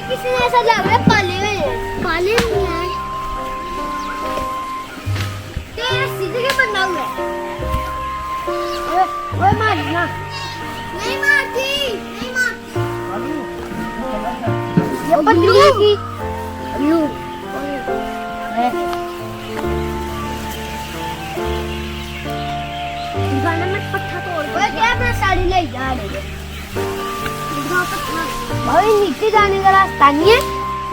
किसी ने ऐसा लग रहा है पाले हुए हैं। पाले नहीं है तेरे सीधे के बंदा हुआ है। ओए मारना नहीं मारती ये पतली की यू गाना में पत्थर तोड़ ओए क्या अपना साड़ी ले जा रहे भाई नीचे जाने का रास्ता नहीं है।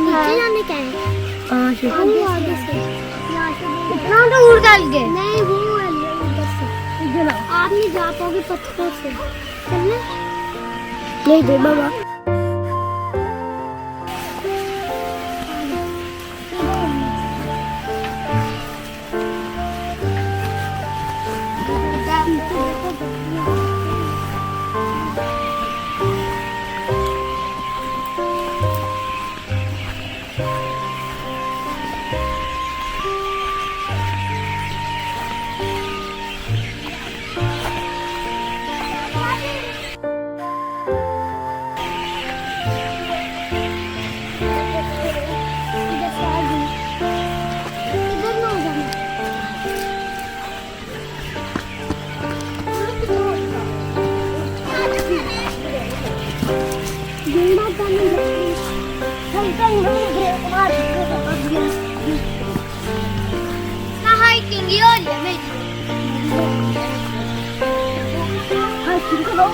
नीचे जाने का है कहाँ से आगे से इतना दूर चल के नहीं वो उधर से आप नहीं जा पाओगे पत्थरों से चलने ले दे बाबा हाइकिंग ही हो रही है मेरी हाइकिंग करो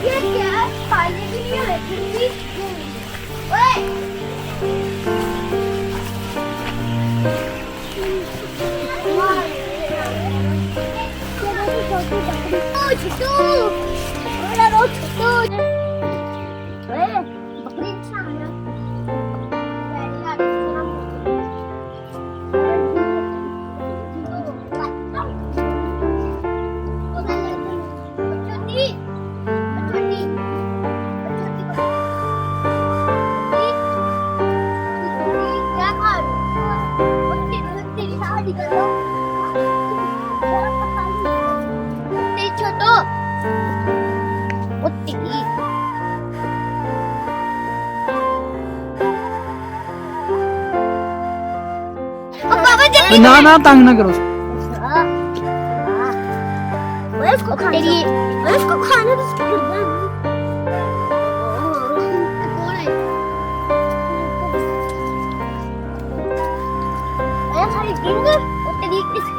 ये क्या है पानी भी नहीं है फिर बकरी ना ना तंग ना करो उसको खाना तो उसको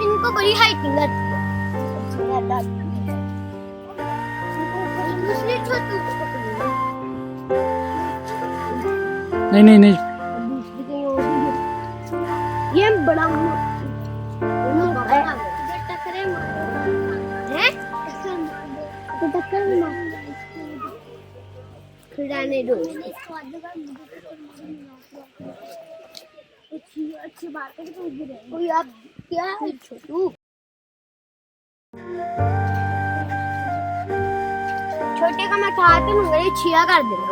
इनको बड़ी हाइटिंग नहीं नहीं नहीं ये बड़ा अच्छी बात है कोई आप क्या है छोटू छोटे का मैं खाते हूँ छिया कर देना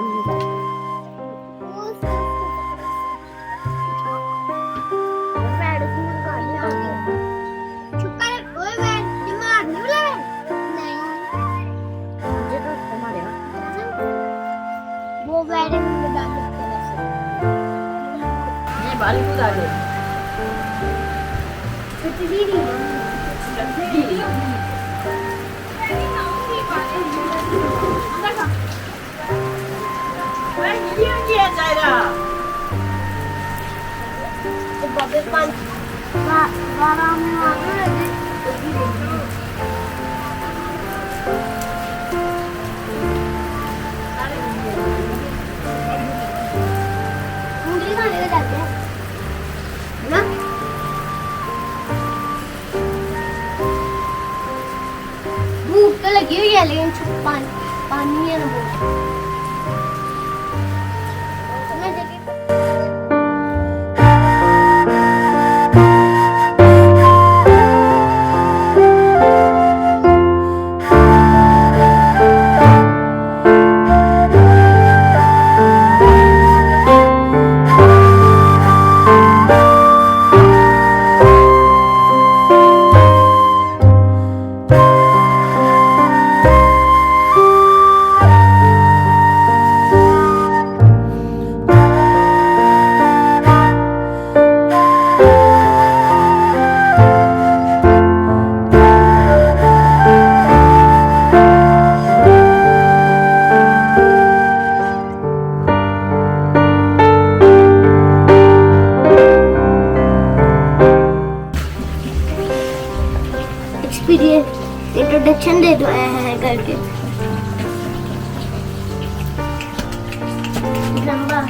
बाली को डाले कितनी नहीं किया जाएगा तो बाबे पान बारह में आ गए मुंडी खाने के जाते हैं ना भूख तो लगी हुई है लेकिन पानी है ना बहुत इंट्रोडक्शन दे दो है करके लंबा